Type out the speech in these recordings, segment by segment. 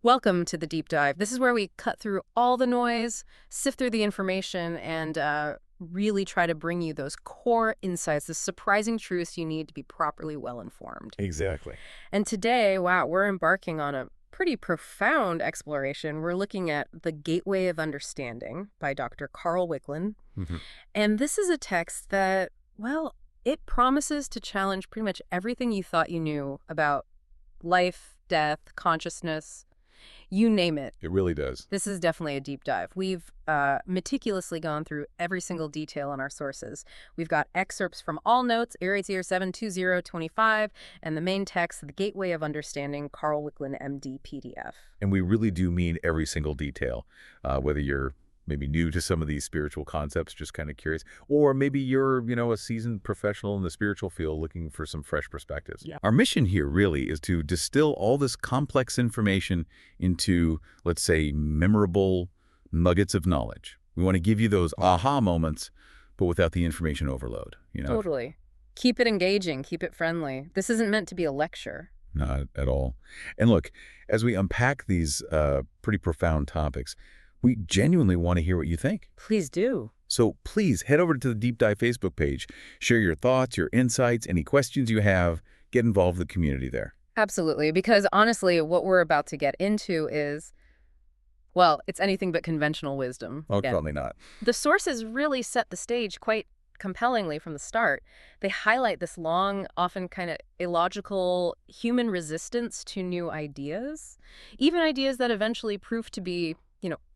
Welcome to the deep dive. This is where we cut through all the noise, sift through the information, and really try to bring you those core insights, the surprising truths you need to be properly well informed. Exactly. And today, wow, we're embarking on a pretty profound exploration. We're looking at The Gateway of Understanding by Dr. Carl Wickland. hmm And this is a text that, well, it promises to challenge pretty much everything you thought you knew about life, death, consciousness, you name it. It really does. This is definitely a deep dive. We've meticulously gone through every single detail in our sources. We've got excerpts from all notes, Aries Year 72025, and the main text, The Gateway of Understanding, Carl Wickland, MD PDF. And we really do mean every single detail, whether you're maybe new to some of these spiritual concepts, just kind of curious, or maybe you're, a seasoned professional in the spiritual field looking for some fresh perspectives. Yeah. Our mission here really is to distill all this complex information into, let's say, memorable nuggets of knowledge. We want to give you those aha moments, but without the information overload, Totally. Keep it engaging. Keep it friendly. This isn't meant to be a lecture. Not at all. And look, as we unpack these pretty profound topics, we genuinely want to hear what you think. Please do. So please head over to the Deep Dive Facebook page, share your thoughts, your insights, any questions you have, get involved with the community there. Absolutely. Because honestly, what we're about to get into is, well, it's anything but conventional wisdom. Oh, Again, probably not. the sources really set the stage quite compellingly from the start. They highlight this long, often kind of illogical human resistance to new ideas, even ideas that eventually prove to be,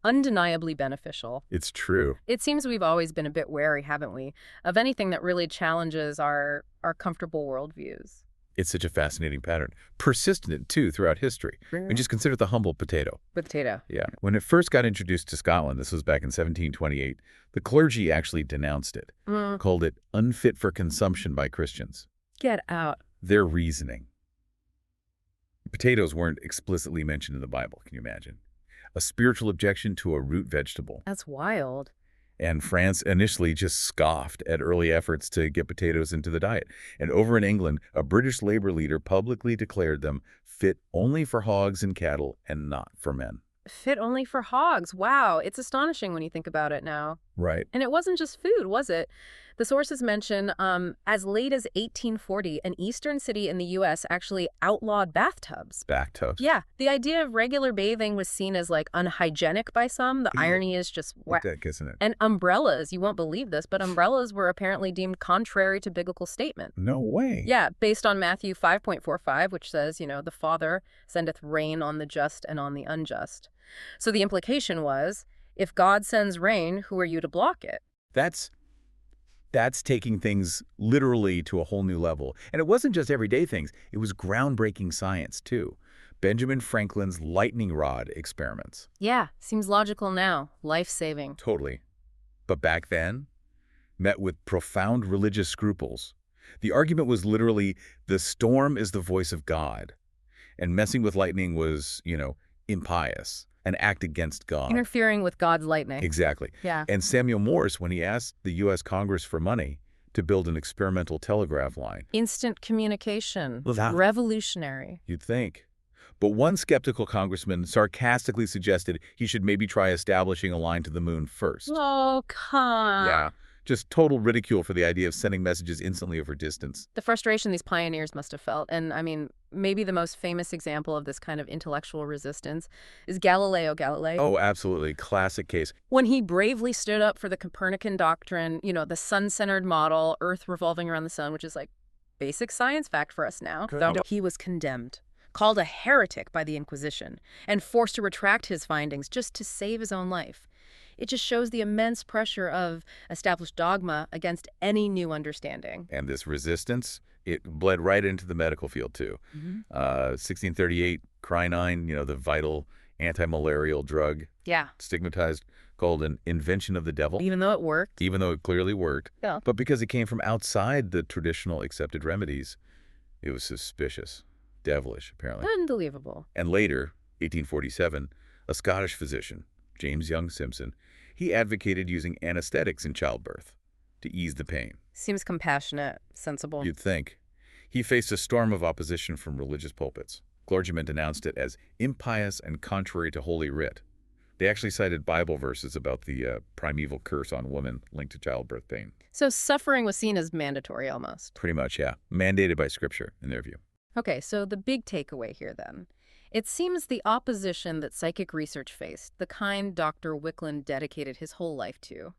undeniably beneficial. It's true. It seems we've always been a bit wary, haven't we, of anything that really challenges our comfortable worldviews. It's such a fascinating pattern. Persistent, too, throughout history. And just consider the humble potato. Potato. Yeah. When it first got introduced to Scotland, this was back in 1728, the clergy actually denounced it, called it unfit for consumption by Christians. Get out. Their reasoning. Potatoes weren't explicitly mentioned in the Bible, can you imagine? A spiritual objection to a root vegetable. That's wild. And France initially just scoffed at early efforts to get potatoes into the diet. And over in England, a British labor leader publicly declared them fit only for hogs and cattle and not for men. Fit only for hogs. Wow. It's astonishing when you think about it now. Right. And it wasn't just food, was it? The sources mention as late as 1840, an eastern city in the U.S. actually outlawed bathtubs. Bathtubs. Yeah, the idea of regular bathing was seen as like unhygienic by some. The irony is just Dick, isn't it? And umbrellas, you won't believe this, but umbrellas were apparently deemed contrary to biblical statement. No way. Yeah, based on Matthew 5.45, which says, the Father sendeth rain on the just and on the unjust. So the implication was, if God sends rain, who are you to block it? That's taking things literally to a whole new level. And it wasn't just everyday things. It was groundbreaking science, too. Benjamin Franklin's lightning rod experiments. Yeah, seems logical now. Life-saving. Totally. But back then, met with profound religious scruples. The argument was literally, the storm is the voice of God. And messing with lightning was, impious. An act against God. Interfering with God's lightning. Exactly. Yeah. And Samuel Morse, when he asked the U.S. Congress for money to build an experimental telegraph line. Instant communication. Well, that- Revolutionary. You'd think. But one skeptical congressman sarcastically suggested he should maybe try establishing a line to the moon first. Oh, come. Yeah. Just total ridicule for the idea of sending messages instantly over distance. The frustration these pioneers must have felt. And I mean, maybe the most famous example of this kind of intellectual resistance is Galileo Galilei. Oh, absolutely. Classic case. When he bravely stood up for the Copernican doctrine, the sun-centered model, Earth revolving around the sun, which is like basic science fact for us now, he was condemned, called a heretic by the Inquisition, and forced to retract his findings just to save his own life. It just shows the immense pressure of established dogma against any new understanding. And this resistance, it bled right into the medical field, too. 1638, quinine, the vital anti-malarial drug. Yeah. Stigmatized, called an invention of the devil. Even though it worked. Even though it clearly worked. Yeah. But because it came from outside the traditional accepted remedies, it was suspicious. Devilish, apparently. Unbelievable. And later, 1847, a Scottish physician, James Young Simpson, he advocated using anesthetics in childbirth to ease the pain. Seems compassionate, sensible. You'd think. He faced a storm of opposition from religious pulpits. Clergymen denounced it as impious and contrary to Holy Writ. They actually cited Bible verses about the primeval curse on women linked to childbirth pain. So suffering was seen as mandatory almost. Pretty much, yeah. Mandated by Scripture, in their view. Okay, so the big takeaway here then. It seems the opposition that psychic research faced, the kind Dr. Wickland dedicated his whole life to,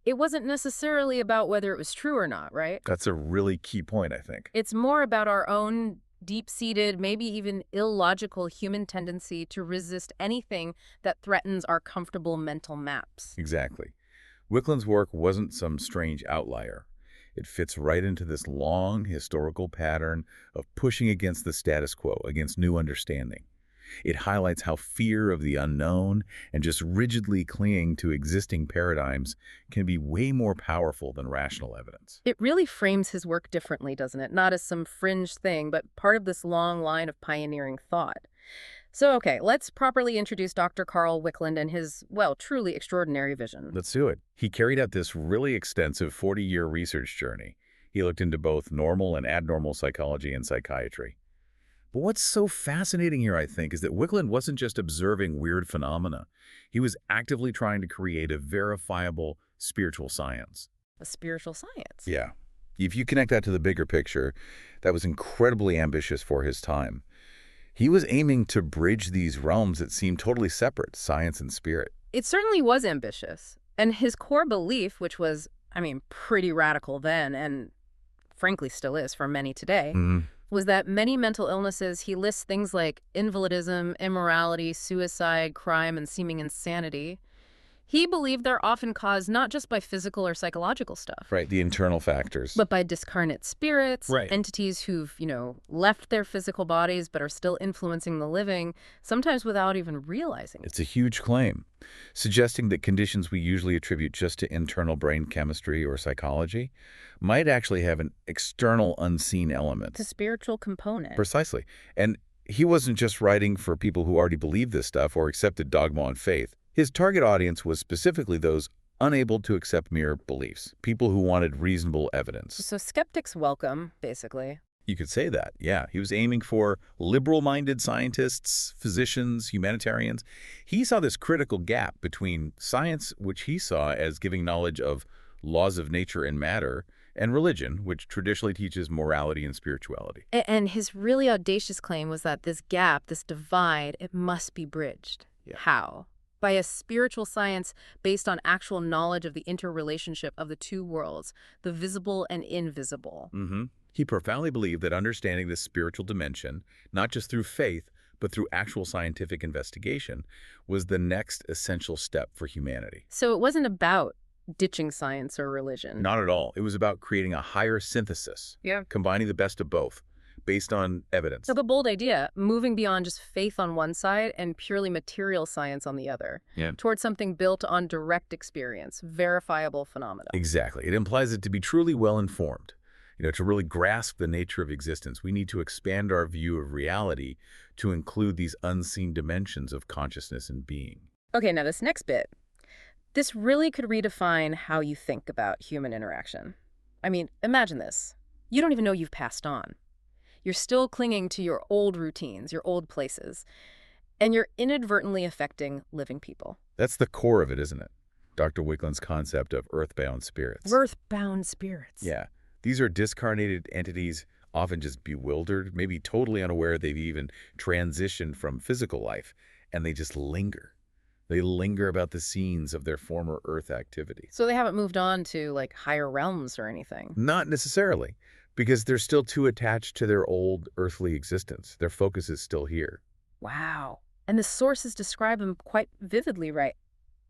it wasn't necessarily about whether it was true or not, right? That's a really key point, I think. It's more about our own deep-seated, maybe even illogical human tendency to resist anything that threatens our comfortable mental maps. Exactly. Wickland's work wasn't some strange outlier. It fits right into this long historical pattern of pushing against the status quo, against new understanding. It highlights how fear of the unknown and just rigidly clinging to existing paradigms can be way more powerful than rational evidence. It really frames his work differently, doesn't it? Not as some fringe thing, but part of this long line of pioneering thought. So, okay, let's properly introduce Dr. Carl Wickland and his, well, truly extraordinary vision. Let's do it. He carried out this really extensive 40-year research journey. He looked into both normal and abnormal psychology and psychiatry. But what's so fascinating here, I think, is that Wickland wasn't just observing weird phenomena. He was actively trying to create a verifiable spiritual science. A spiritual science. Yeah. If you connect that to the bigger picture, that was incredibly ambitious for his time. He was aiming to bridge these realms that seemed totally separate, science and spirit. It certainly was ambitious. And his core belief, which was, pretty radical then, and frankly still is for many today, was that many mental illnesses, he lists things like invalidism, immorality, suicide, crime, and seeming insanity. He believed they're often caused not just by physical or psychological stuff. Right, the internal factors. But by discarnate spirits, right. Entities who've, left their physical bodies but are still influencing the living, sometimes without even realizing it. It's a huge claim, suggesting that conditions we usually attribute just to internal brain chemistry or psychology might actually have an external unseen element. The spiritual component. Precisely. And he wasn't just writing for people who already believed this stuff or accepted dogma on faith. His target audience was specifically those unable to accept mere beliefs, people who wanted reasonable evidence. So skeptics welcome, basically. You could say that, yeah. He was aiming for liberal-minded scientists, physicians, humanitarians. He saw this critical gap between science, which he saw as giving knowledge of laws of nature and matter, and religion, which traditionally teaches morality and spirituality. And his really audacious claim was that this gap, this divide, it must be bridged. Yeah. How? By a spiritual science based on actual knowledge of the interrelationship of the two worlds, the visible and invisible. He profoundly believed that understanding this spiritual dimension, not just through faith, but through actual scientific investigation, was the next essential step for humanity. So it wasn't about ditching science or religion. Not at all. It was about creating a higher synthesis, combining the best of both, based on evidence. So the bold idea, moving beyond just faith on one side and purely material science on the other, towards something built on direct experience, verifiable phenomena. Exactly. It implies it to be truly well-informed. To really grasp the nature of existence, we need to expand our view of reality to include these unseen dimensions of consciousness and being. Okay, now this next bit. This really could redefine how you think about human interaction. Imagine this. You don't even know you've passed on. You're still clinging to your old routines, your old places, and you're inadvertently affecting living people. That's the core of it, isn't it? Dr. Wickland's concept of earthbound spirits. Earthbound spirits. Yeah. These are discarnated entities, often just bewildered, maybe totally unaware they've even transitioned from physical life, and they just linger. They linger about the scenes of their former Earth activity. So they haven't moved on to, higher realms or anything? Not necessarily, because they're still too attached to their old earthly existence. Their focus is still here. Wow. And the sources describe them quite vividly, right?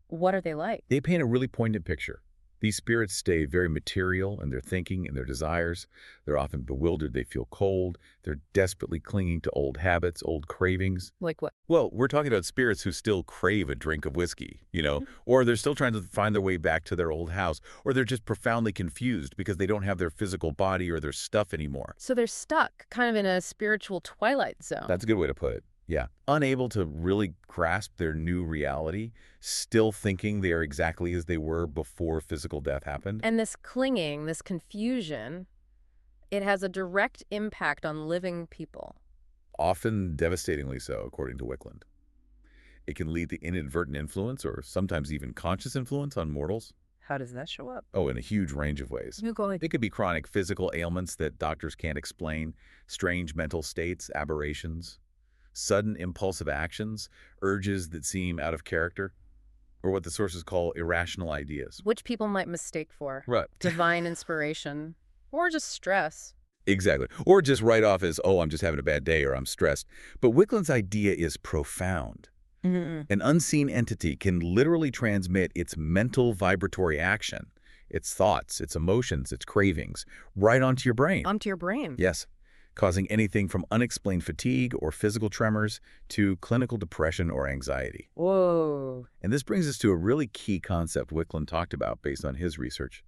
What are they like? They paint a really poignant picture. These spirits stay very material in their thinking and their desires. They're often bewildered. They feel cold. They're desperately clinging to old habits, old cravings. Like what? Well, we're talking about spirits who still crave a drink of whiskey, or they're still trying to find their way back to their old house, or they're just profoundly confused because they don't have their physical body or their stuff anymore. So they're stuck, kind of in a spiritual twilight zone. That's a good way to put it. Yeah. Unable to really grasp their new reality, still thinking they are exactly as they were before physical death happened. And this clinging, this confusion, it has a direct impact on living people. often devastatingly so, according to Wickland. It can lead to inadvertent influence or sometimes even conscious influence on mortals. How does that show up? Oh, in a huge range of ways. It could be chronic physical ailments that doctors can't explain, strange mental states, aberrations, sudden impulsive actions, urges that seem out of character, or what the sources call irrational ideas. Which people might mistake for Right. divine inspiration or just stress. Exactly. Or just write off as, oh, I'm just having a bad day or I'm stressed. But Wickland's idea is profound. An unseen entity can literally transmit its mental vibratory action, its thoughts, its emotions, its cravings, right onto your brain. Onto your brain. Yes, causing anything from unexplained fatigue or physical tremors to clinical depression or anxiety. Whoa. And this brings us to a really key concept Wickland talked about based on his research.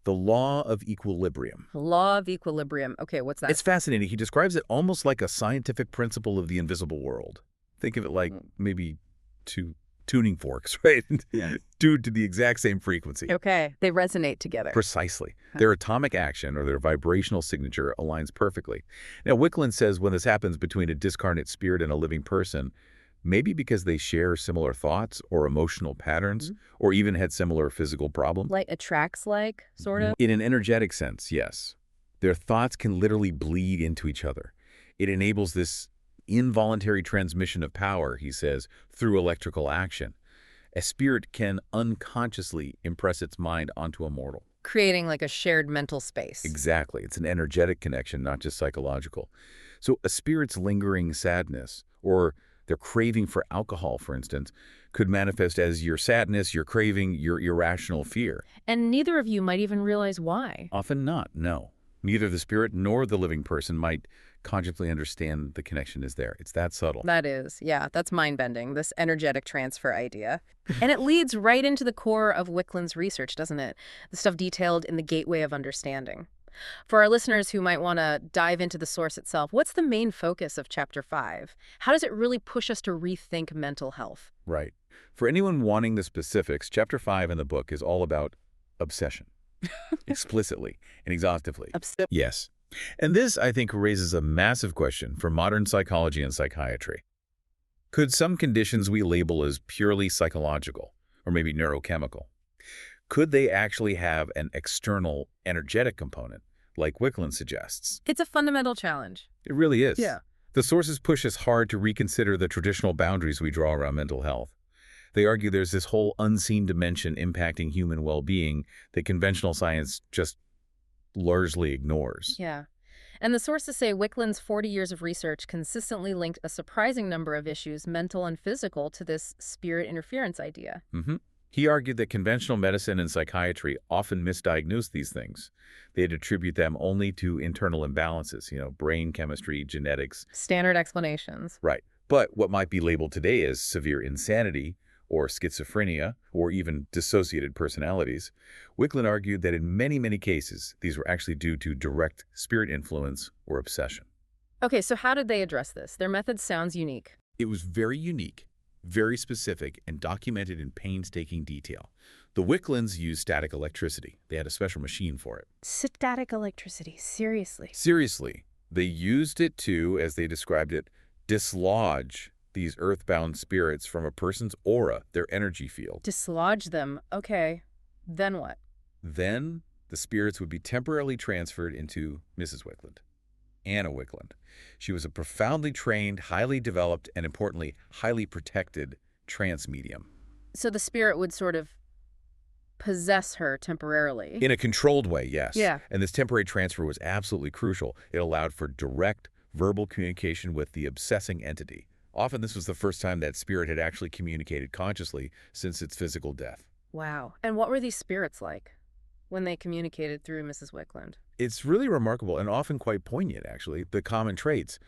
The law of equilibrium. Law of equilibrium. Okay, what's that? It's fascinating. He describes it almost like a scientific principle of the invisible world. Think of it like maybe two tuning forks, right? Yeah. Due to the exact same frequency. Okay, they resonate together. Precisely. Their atomic action or their vibrational signature aligns perfectly. Now, Wickland says when this happens between a discarnate spirit and a living person, maybe because they share similar thoughts or emotional patterns, or even had similar physical problems. Like attracts like, sort of? In an energetic sense, yes. Their thoughts can literally bleed into each other. It enables this involuntary transmission of power, he says, through electrical action. A spirit can unconsciously impress its mind onto a mortal. Creating like a shared mental space. Exactly. It's an energetic connection, not just psychological. So a spirit's lingering sadness, or their craving for alcohol, for instance, could manifest as your sadness, your craving, your irrational fear. And neither of you might even realize why. Often not, no. Neither the spirit nor the living person might consciously understand the connection is there. It's that subtle. That is, yeah, that's mind-bending, this energetic transfer idea. And it leads right into the core of Wickland's research, doesn't it? The stuff detailed in the Gateway of Understanding. For our listeners who might want to dive into the source itself, what's the main focus of Chapter 5? How does it really push us to rethink mental health? Right. For anyone wanting the specifics, Chapter 5 in the book is all about obsession. Explicitly and exhaustively. Yes. And this, I think, raises a massive question for modern psychology and psychiatry. Could some conditions we label as purely psychological, or maybe neurochemical, could they actually have an external energetic component, like Wickland suggests? It's a fundamental challenge. It really is. Yeah. The sources push us hard to reconsider the traditional boundaries we draw around mental health. They argue there's this whole unseen dimension impacting human well-being that conventional science just largely ignores. Yeah. And the sources say Wickland's 40 years of research consistently linked a surprising number of issues, mental and physical, to this spirit interference idea. He argued that conventional medicine and psychiatry often misdiagnose these things. They'd attribute them only to internal imbalances, brain chemistry, genetics. Standard explanations. Right. But what might be labeled today as severe insanity, or schizophrenia, or even dissociated personalities, Wickland argued that in many, many cases, these were actually due to direct spirit influence or obsession. Okay, so how did they address this? Their method sounds unique. It was very unique, very specific, and documented in painstaking detail. The Wicklands used static electricity. They had a special machine for it. Static electricity, seriously? Seriously. They used it to, as they described it, dislodge these earthbound spirits from a person's aura, their energy field. Dislodge them. Okay. Then what? Then the spirits would be temporarily transferred into Mrs. Wickland, Anna Wickland. She was a profoundly trained, highly developed, and importantly, highly protected trance medium. So the spirit would sort of possess her temporarily. In a controlled way, yes. Yeah. And this temporary transfer was absolutely crucial. It allowed for direct verbal communication with the obsessing entity. Often this was the first time that spirit had actually communicated consciously since its physical death. Wow. And what were these spirits like when they communicated through Mrs. Wickland? It's really remarkable and often quite poignant, actually, the common traits.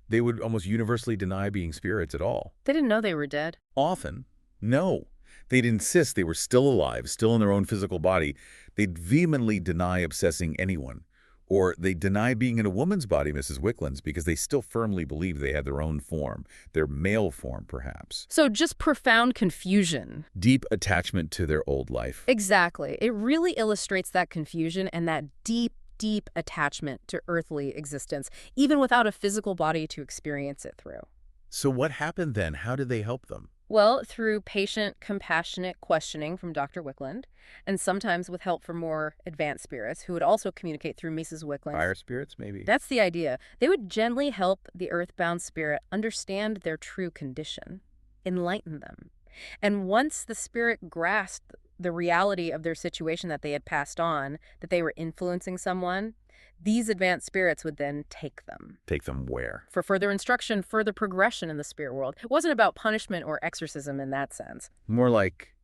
They would almost universally deny being spirits at all. They didn't know they were dead. Often, no. They'd insist they were still alive, still in their own physical body. They'd vehemently deny obsessing anyone. Or they deny being in a woman's body, Mrs. Wickland's, because they still firmly believe they had their own form, their male form, perhaps. So just profound confusion. Deep attachment to their old life. Exactly. It really illustrates that confusion and that deep, deep attachment to earthly existence, even without a physical body to experience it through. So what happened then? How did they help them? Well, through patient, compassionate questioning from Dr. Wickland, and sometimes with help from more advanced spirits who would also communicate through Mrs. Wickland. Fire spirits, maybe? That's the idea. They would gently help the earthbound spirit understand their true condition, enlighten them. And once the spirit grasped the reality of their situation that they had passed on, that they were influencing someone, these advanced spirits would then take them. Take them where? For further instruction, further progression in the spirit world. It wasn't about punishment or exorcism in that sense. More like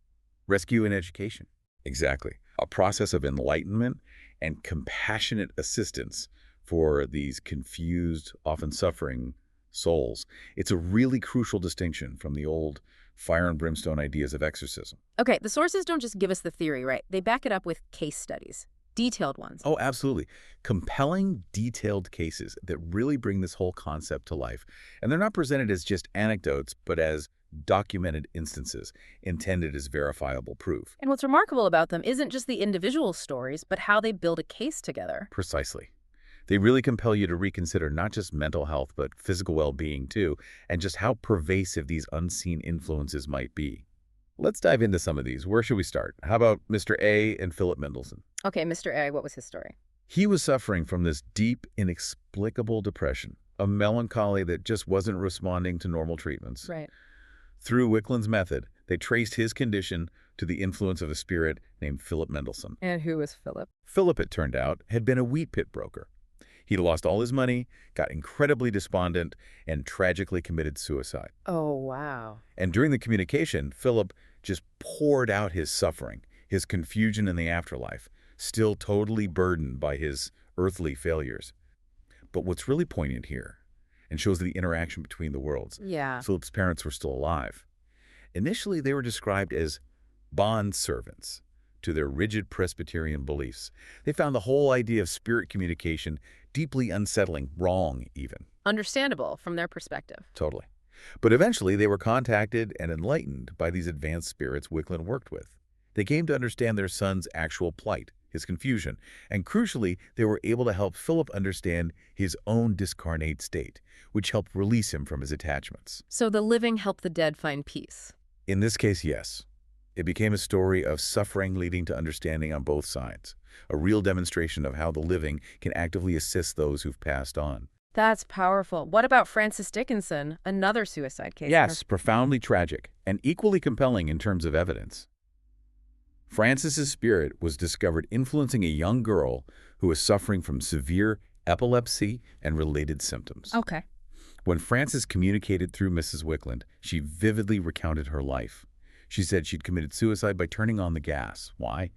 rescue and education. Exactly. A process of enlightenment and compassionate assistance for these confused, often suffering souls. It's a really crucial distinction from the old fire and brimstone ideas of exorcism. Okay, the sources don't just give us the theory, right? They back it up with case studies. Detailed ones. Oh, absolutely. Compelling, detailed cases that really bring this whole concept to life. And they're not presented as just anecdotes, but as documented instances intended as verifiable proof. And what's remarkable about them isn't just the individual stories, but how they build a case together. Precisely. They really compel you to reconsider not just mental health, but physical well-being too, and just how pervasive these unseen influences might be. Let's dive into some of these. Where should we start? How about Mr. A and Philip Mendelssohn? Okay, Mr. A, what was his story? He was suffering from this deep, inexplicable depression, a melancholy that just wasn't responding to normal treatments. Right. Through Wickland's method, they traced his condition to the influence of a spirit named Philip Mendelssohn. And who was Philip? Philip, it turned out, had been a wheat pit broker. He'd lost all his money, got incredibly despondent, and tragically committed suicide. Oh, wow. And during the communication, Philip just poured out his suffering, his confusion in the afterlife, still totally burdened by his earthly failures. But what's really poignant here, and shows the interaction between the worlds, Yeah. Philip's parents were still alive. Initially, they were described as bond servants to their rigid Presbyterian beliefs. They found the whole idea of spirit communication deeply unsettling, wrong even. Understandable from their perspective. Totally. But eventually they were contacted and enlightened by these advanced spirits Wickland worked with. They came to understand their son's actual plight, his confusion, and crucially, they were able to help Philip understand his own discarnate state, which helped release him from his attachments. So the living help the dead find peace. In this case, yes. It became a story of suffering leading to understanding on both sides, a real demonstration of how the living can actively assist those who've passed on. That's powerful. What about Francis Dickinson, another suicide case? Yes, profoundly tragic and equally compelling in terms of evidence. Francis's spirit was discovered influencing a young girl who was suffering from severe epilepsy and related symptoms. Okay. When Francis communicated through Mrs. Wickland, she vividly recounted her life. She said she'd committed suicide by turning on the gas. Why?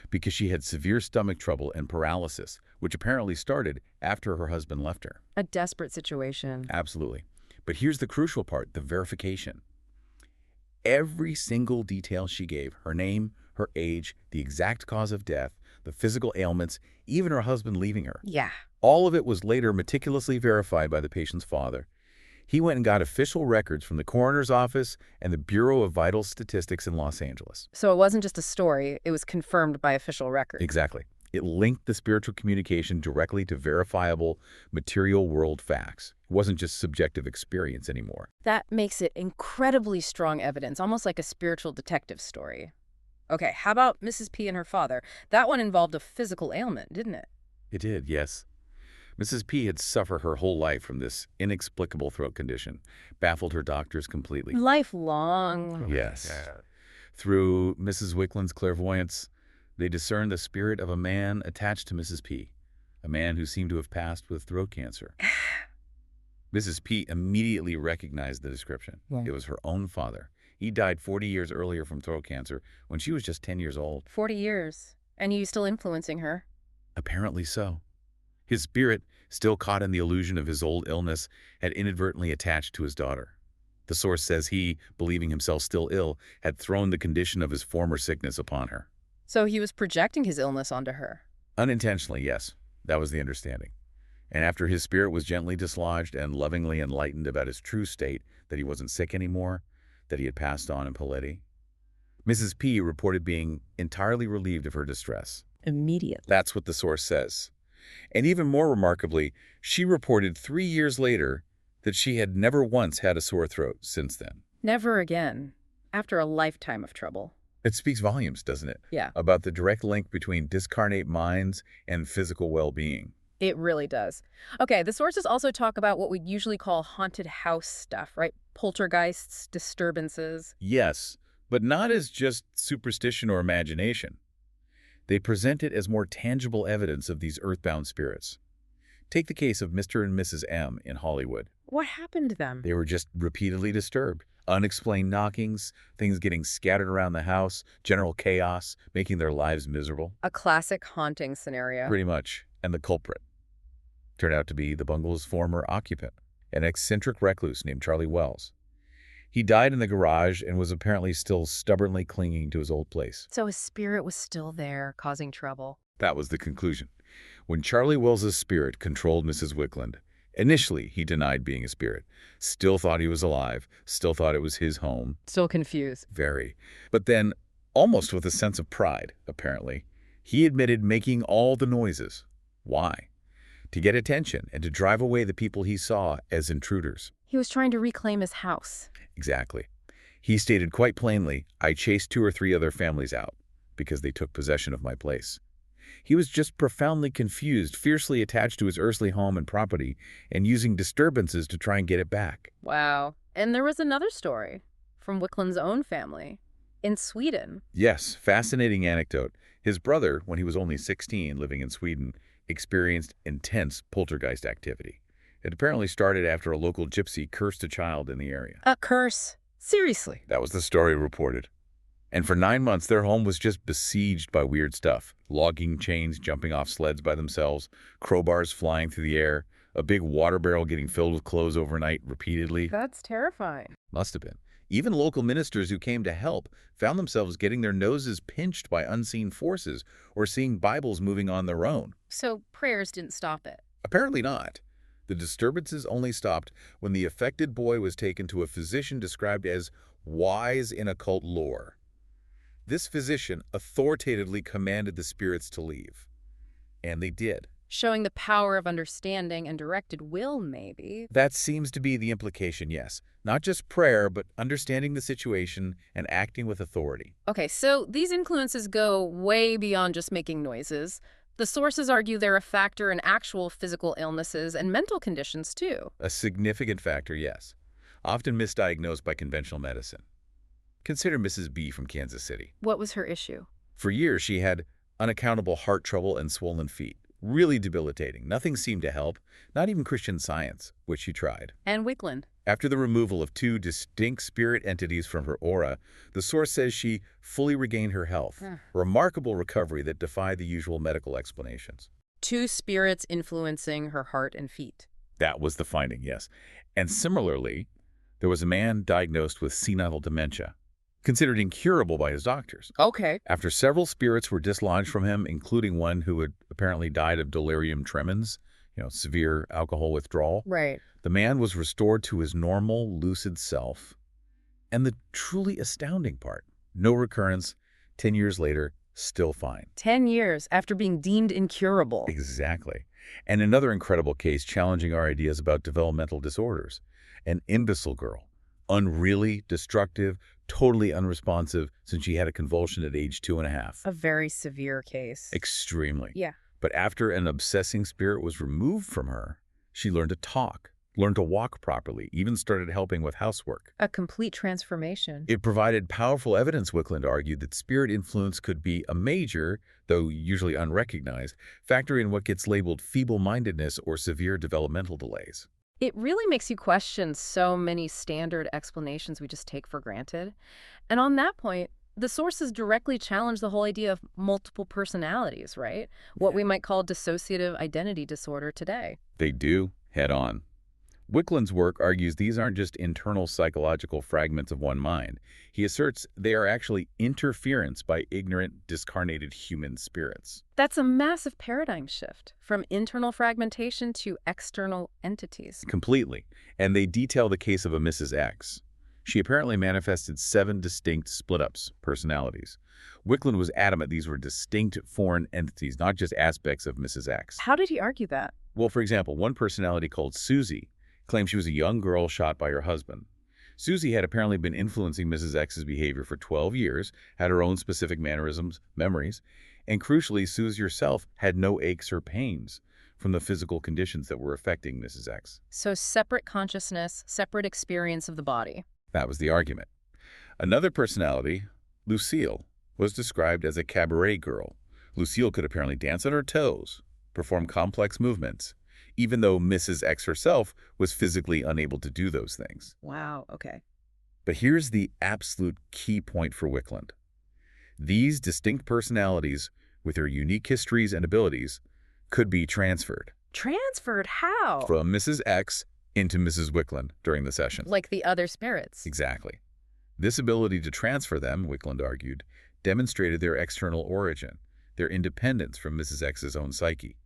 Because she had severe stomach trouble and paralysis, which apparently started after her husband left her. A desperate situation. Absolutely. But here's the crucial part, the verification. Every single detail she gave, her name, her age, the exact cause of death, the physical ailments, even her husband leaving her. Yeah. All of it was later meticulously verified by the patient's father. He went and got official records from the coroner's office and the Bureau of Vital Statistics in Los Angeles. So it wasn't just a story, it was confirmed by official records. Exactly. It linked the spiritual communication directly to verifiable material world facts. It wasn't just subjective experience anymore. That makes it incredibly strong evidence, almost like a spiritual detective story. Okay, how about Mrs. P and her father? That one involved a physical ailment, didn't it? It did, yes. Mrs. P had suffered her whole life from this inexplicable throat condition, baffled her doctors completely. Lifelong. Yes. Through Mrs. Wickland's clairvoyance, they discerned the spirit of a man attached to Mrs. P, a man who seemed to have passed with throat cancer. Mrs. P immediately recognized the description. Yeah. It was her own father. He died 40 years earlier from throat cancer when she was just 10 years old. 40 years. And you still influencing her? Apparently so. His spirit, still caught in the illusion of his old illness, had inadvertently attached to his daughter. The source says he, believing himself still ill, had thrown the condition of his former sickness upon her. So he was projecting his illness onto her? Unintentionally, yes. That was the understanding. And after his spirit was gently dislodged and lovingly enlightened about his true state, that he wasn't sick anymore, that he had passed on in piety, Mrs. P reported being entirely relieved of her distress. Immediately. That's what the source says. And even more remarkably, she reported 3 years later that she had never once had a sore throat since then. Never again, after a lifetime of trouble. It speaks volumes, doesn't it? Yeah. About the direct link between discarnate minds and physical well-being. It really does. Okay, the sources also talk about what we'd usually call haunted house stuff, right? Poltergeists, disturbances. Yes, but not as just superstition or imagination. They present it as more tangible evidence of these earthbound spirits. Take the case of Mr. and Mrs. M in Hollywood. What happened to them? They were just repeatedly disturbed. Unexplained knockings, things getting scattered around the house, general chaos, making their lives miserable. A classic haunting scenario. Pretty much. And the culprit turned out to be the bungalow's former occupant, an eccentric recluse named Charlie Wells. He died in the garage and was apparently still stubbornly clinging to his old place. So his spirit was still there, causing trouble. That was the conclusion. When Charlie Wells's spirit controlled Mrs. Wickland, initially he denied being a spirit, still thought he was alive, still thought it was his home. Still confused. Very. But then, almost with a sense of pride, apparently, he admitted making all the noises. Why? To get attention and to drive away the people he saw as intruders. He was trying to reclaim his house. Exactly. He stated quite plainly, I chased 2 or 3 other families out because they took possession of my place. He was just profoundly confused, fiercely attached to his earthly home and property, and using disturbances to try and get it back. Wow. And there was another story from Wickland's own family in Sweden. Yes, fascinating anecdote. His brother, when he was only 16, living in Sweden, experienced intense poltergeist activity. It apparently started after a local gypsy cursed a child in the area. A curse? Seriously? That was the story reported. And for 9 months, their home was just besieged by weird stuff. Logging chains jumping off sleds by themselves, crowbars flying through the air, a big water barrel getting filled with clothes overnight repeatedly. That's terrifying. Must have been. Even local ministers who came to help found themselves getting their noses pinched by unseen forces or seeing Bibles moving on their own. So prayers didn't stop it? Apparently not. The disturbances only stopped when the affected boy was taken to a physician described as wise in occult lore. This physician authoritatively commanded the spirits to leave. And they did. Showing the power of understanding and directed will, maybe. That seems to be the implication, yes. Not just prayer, but understanding the situation and acting with authority. Okay, so these influences go way beyond just making noises. The sources argue they're a factor in actual physical illnesses and mental conditions, too. A significant factor, yes. Often misdiagnosed by conventional medicine. Consider Mrs. B from Kansas City. What was her issue? For years, she had unaccountable heart trouble and swollen feet. Really debilitating. Nothing seemed to help, not even Christian Science, which she tried. And Wickland. After the removal of 2 distinct spirit entities from her aura, the source says she fully regained her health. Remarkable recovery that defied the usual medical explanations. 2 spirits influencing her heart and feet. That was the finding, yes. And similarly, there was a man diagnosed with senile dementia, considered incurable by his doctors. Okay. After several spirits were dislodged from him, including one who had apparently died of delirium tremens, severe alcohol withdrawal, Right. the man was restored to his normal, lucid self. And the truly astounding part, no recurrence, 10 years later, still fine. 10 years after being deemed incurable. Exactly. And another incredible case challenging our ideas about developmental disorders. An imbecile girl, unreally, destructive, totally unresponsive since she had a convulsion at age 2.5. A very severe case. Extremely. Yeah. But after an obsessing spirit was removed from her, she learned to talk, learned to walk properly, even started helping with housework. A complete transformation. It provided powerful evidence, Wickland argued, that spirit influence could be a major, though usually unrecognized, factor in what gets labeled feeble-mindedness or severe developmental delays. It really makes you question so many standard explanations we just take for granted. And on that point, the sources directly challenge the whole idea of multiple personalities, right? What we might call dissociative identity disorder today. They do, head on. Wickland's work argues these aren't just internal psychological fragments of one mind. He asserts they are actually interference by ignorant, discarnated human spirits. That's a massive paradigm shift from internal fragmentation to external entities. Completely. And they detail the case of a Mrs. X. She apparently manifested 7 distinct split-ups, personalities. Wickland was adamant these were distinct foreign entities, not just aspects of Mrs. X. How did he argue that? Well, for example, one personality called Susie claimed she was a young girl shot by her husband. Susie had apparently been influencing Mrs. X's behavior for 12 years, had her own specific mannerisms, memories, and crucially, Susie herself had no aches or pains from the physical conditions that were affecting Mrs. X. So separate consciousness, separate experience of the body. That was the argument. Another personality, Lucille, was described as a cabaret girl. Lucille could apparently dance on her toes, perform complex movements, even though Mrs. X herself was physically unable to do those things. Wow, okay. But here's the absolute key point for Wickland. These distinct personalities, with their unique histories and abilities, could be transferred. Transferred? How? From Mrs. X into Mrs. Wickland during the session. Like the other spirits. Exactly. This ability to transfer them, Wickland argued, demonstrated their external origin, their independence from Mrs. X's own psyche.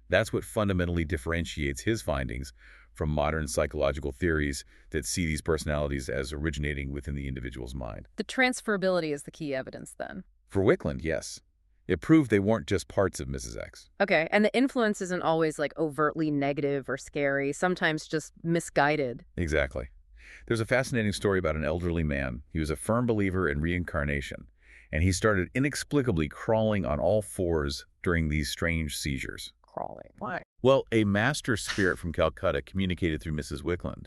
That's what fundamentally differentiates his findings from modern psychological theories that see these personalities as originating within the individual's mind. The transferability is the key evidence, then. For Wickland, yes. It proved they weren't just parts of Mrs. X. Okay, and the influence isn't always like overtly negative or scary, sometimes just misguided. Exactly. There's a fascinating story about an elderly man. He was a firm believer in reincarnation, and he started inexplicably crawling on all fours during these strange seizures. Crawling? Why? Well, a master spirit from Calcutta communicated through Mrs. Wickland.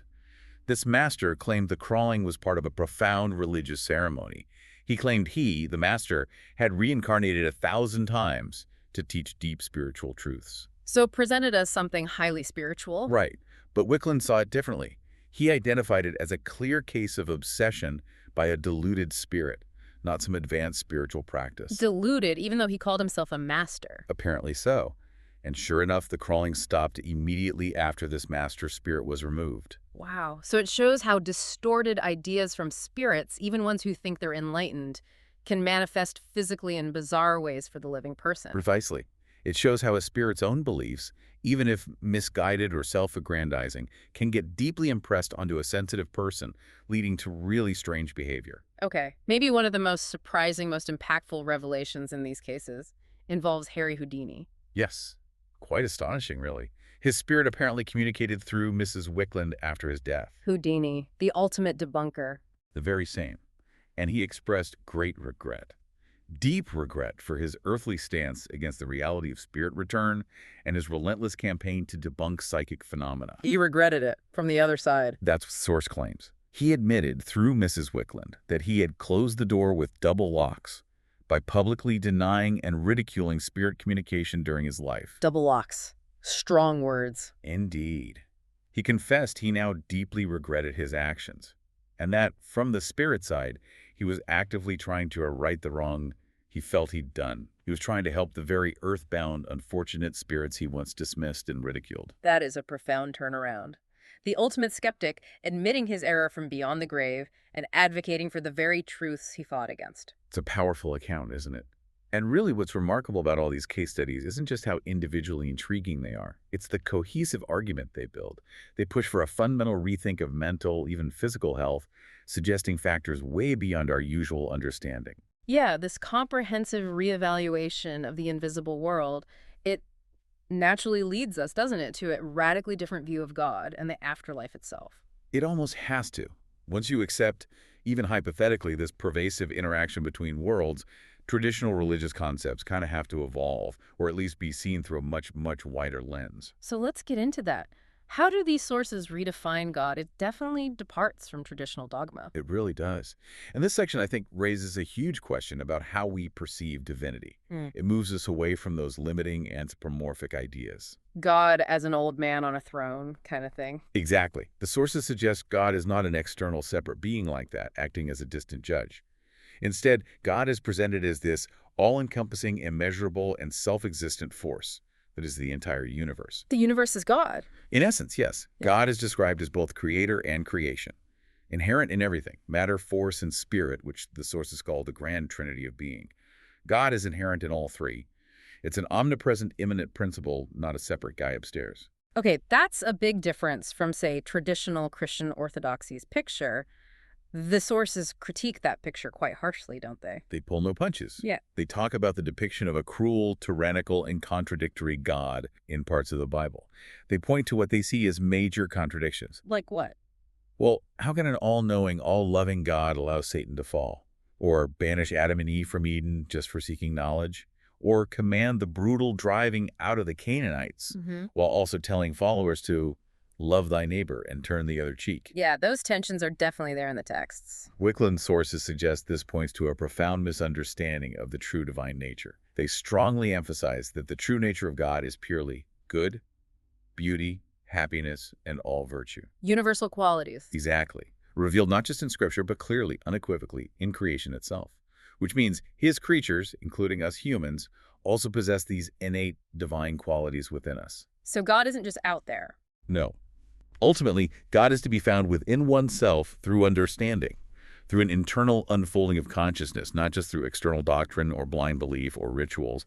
This master claimed the crawling was part of a profound religious ceremony. He claimed he, the master, had reincarnated 1,000 times to teach deep spiritual truths. So presented as something highly spiritual? Right, but Wickland saw it differently. He identified it as a clear case of obsession by a deluded spirit, not some advanced spiritual practice. Deluded, even though he called himself a master. Apparently so. And sure enough, the crawling stopped immediately after this master spirit was removed. Wow. So it shows how distorted ideas from spirits, even ones who think they're enlightened, can manifest physically in bizarre ways for the living person. Precisely. It shows how a spirit's own beliefs, even if misguided or self-aggrandizing, can get deeply impressed onto a sensitive person, leading to really strange behavior. Okay. Maybe one of the most surprising, most impactful revelations in these cases involves Harry Houdini. Yes. Quite astonishing, really. His spirit apparently communicated through Mrs. Wickland after his death. Houdini, the ultimate debunker. The very same. And he expressed great regret. Deep regret for his earthly stance against the reality of spirit return and his relentless campaign to debunk psychic phenomena. He regretted it from the other side. That's what source claims. He admitted through Mrs. Wickland that he had closed the door with double locks by publicly denying and ridiculing spirit communication during his life. Double locks. Strong words. Indeed. He confessed he now deeply regretted his actions, and that, from the spirit side, he was actively trying to right the wrong he felt he'd done. He was trying to help the very earthbound, unfortunate spirits he once dismissed and ridiculed. That is a profound turnaround. The ultimate skeptic admitting his error from beyond the grave and advocating for the very truths he fought against. It's a powerful account, isn't it? And really what's remarkable about all these case studies isn't just how individually intriguing they are. It's the cohesive argument they build. They push for a fundamental rethink of mental, even physical health, suggesting factors way beyond our usual understanding. Yeah, this comprehensive reevaluation of the invisible world, it naturally leads us, doesn't it, to a radically different view of God and the afterlife itself. It almost has to. Once you accept, even hypothetically, this pervasive interaction between worlds, traditional religious concepts kind of have to evolve, or at least be seen through a much, much wider lens. So let's get into that. How do these sources redefine God? It definitely departs from traditional dogma. It really does. And this section, I think, raises a huge question about how we perceive divinity. It moves us away from those limiting anthropomorphic ideas. God as an old man on a throne kind of thing. Exactly. The sources suggest God is not an external separate being like that, acting as a distant judge. Instead, God is presented as this all-encompassing, immeasurable, and self-existent force that is the entire universe. The universe is God. In essence, yes. Yeah. God is described as both creator and creation, inherent in everything, matter, force, and spirit, which the sources call the grand trinity of being. God is inherent in all three. It's an omnipresent, immanent principle, not a separate guy upstairs. Okay, that's a big difference from, say, traditional Christian orthodoxy's picture. The sources critique that picture quite harshly, don't they? They pull no punches. Yeah. They talk about the depiction of a cruel, tyrannical, and contradictory God in parts of the Bible. They point to what they see as major contradictions. Like what? Well, how can an all-knowing, all-loving God allow Satan to fall? Or banish Adam and Eve from Eden just for seeking knowledge? Or command the brutal driving out of the Canaanites while also telling followers to love thy neighbor and turn the other cheek? Yeah, those tensions are definitely there in the texts. Wickland sources suggest this points to a profound misunderstanding of the true divine nature. They strongly emphasize that the true nature of God is purely good, beauty, happiness, and all virtue. Universal qualities. Exactly. Revealed not just in Scripture, but clearly, unequivocally, in creation itself. Which means his creatures, including us humans, also possess these innate divine qualities within us. So God isn't just out there. No. Ultimately, God is to be found within oneself through understanding, through an internal unfolding of consciousness, not just through external doctrine or blind belief or rituals.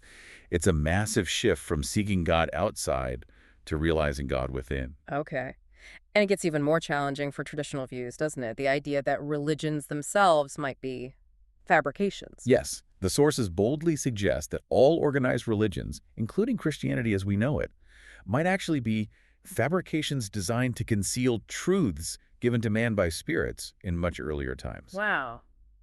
It's a massive shift from seeking God outside to realizing God within. Okay. And it gets even more challenging for traditional views, doesn't it? The idea that religions themselves might be fabrications. Yes, the sources boldly suggest that all organized religions, including Christianity as we know it, might actually be fabrications designed to conceal truths given to man by spirits in much earlier times. Wow.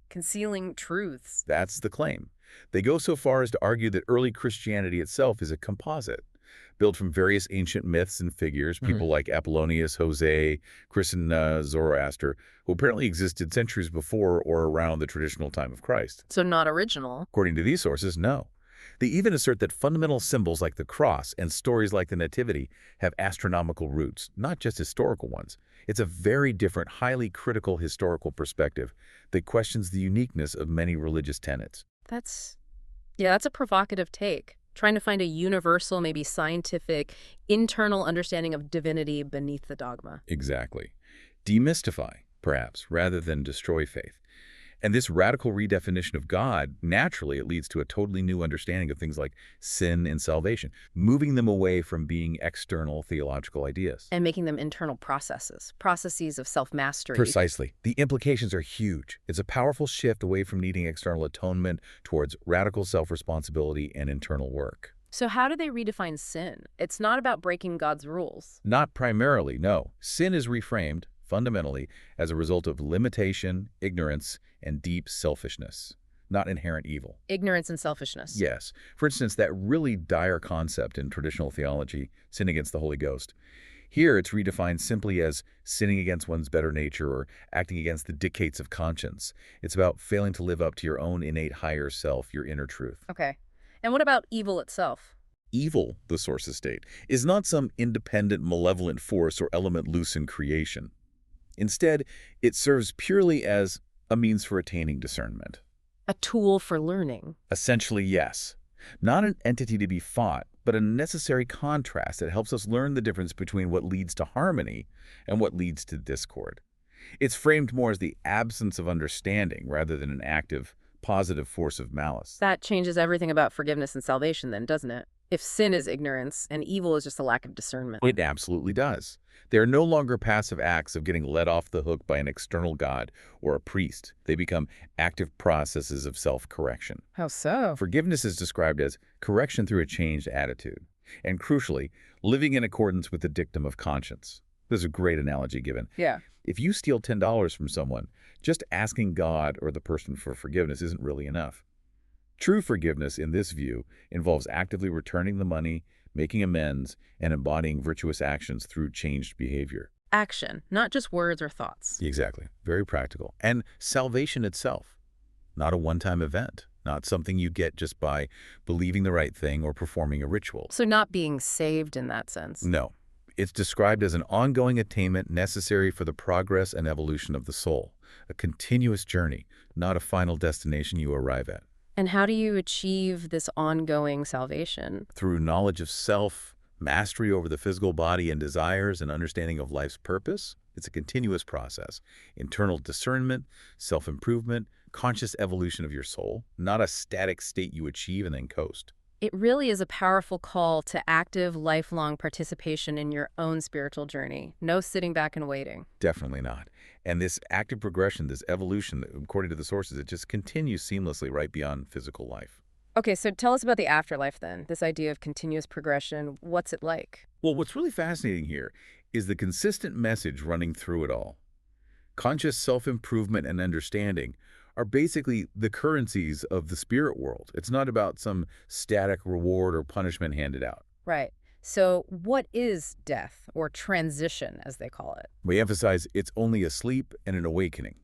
Concealing truths. That's the claim. They go so far as to argue that early Christianity itself is a composite, built from various ancient myths and figures, people like Apollonius, Jose, Chris, and Zoroaster, who apparently existed centuries before or around the traditional time of Christ. So not original. According to these sources, no. They even assert that fundamental symbols like the cross and stories like the Nativity have astronomical roots, not just historical ones. It's a very different, highly critical historical perspective that questions the uniqueness of many religious tenets. That's a provocative take. Trying to find a universal, maybe scientific, internal understanding of divinity beneath the dogma. Exactly. Demystify, perhaps, rather than destroy faith. And this radical redefinition of God, naturally, it leads to a totally new understanding of things like sin and salvation, moving them away from being external theological ideas. And making them internal processes of self-mastery. Precisely. The implications are huge. It's a powerful shift away from needing external atonement towards radical self-responsibility and internal work. So how do they redefine sin? It's not about breaking God's rules. Not primarily, no. Sin is reframed, fundamentally, as a result of limitation, ignorance, and deep selfishness, not inherent evil. Ignorance and selfishness. Yes. For instance, that really dire concept in traditional theology, sin against the Holy Ghost. Here, it's redefined simply as sinning against one's better nature or acting against the dictates of conscience. It's about failing to live up to your own innate higher self, your inner truth. Okay. And what about evil itself? Evil, the sources state, is not some independent, malevolent force or element loose in creation. Instead, it serves purely as a means for attaining discernment. A tool for learning. Essentially, yes. Not an entity to be fought, but a necessary contrast that helps us learn the difference between what leads to harmony and what leads to discord. It's framed more as the absence of understanding rather than an active, positive force of malice. That changes everything about forgiveness and salvation then, doesn't it? If sin is ignorance and evil is just a lack of discernment. It absolutely does. They are no longer passive acts of getting let off the hook by an external god or a priest. They become active processes of self-correction. How so? Forgiveness is described as correction through a changed attitude, and crucially, living in accordance with the dictum of conscience. There's a great analogy given. Yeah. If you steal $10 from someone, just asking God or the person for forgiveness isn't really enough. True forgiveness, in this view, involves actively returning the money, making amends, and embodying virtuous actions through changed behavior. Action, not just words or thoughts. Exactly. Very practical. And salvation itself, not a one-time event, not something you get just by believing the right thing or performing a ritual. So not being saved in that sense. No. It's described as an ongoing attainment necessary for the progress and evolution of the soul, a continuous journey, not a final destination you arrive at. And how do you achieve this ongoing salvation? Through knowledge of self, mastery over the physical body and desires, and understanding of life's purpose. It's a continuous process. Internal discernment, self-improvement, conscious evolution of your soul, not a static state you achieve and then coast. It really is a powerful call to active, lifelong participation in your own spiritual journey. No sitting back and waiting. Definitely not. And this active progression, this evolution, according to the sources, it just continues seamlessly right beyond physical life. Okay, so tell us about the afterlife then, this idea of continuous progression. What's it like? Well, what's really fascinating here is the consistent message running through it all. Conscious self-improvement and understanding are basically the currencies of the spirit world. It's not about some static reward or punishment handed out. Right. So what is death, or transition, as they call it? We emphasize it's only a sleep and an awakening.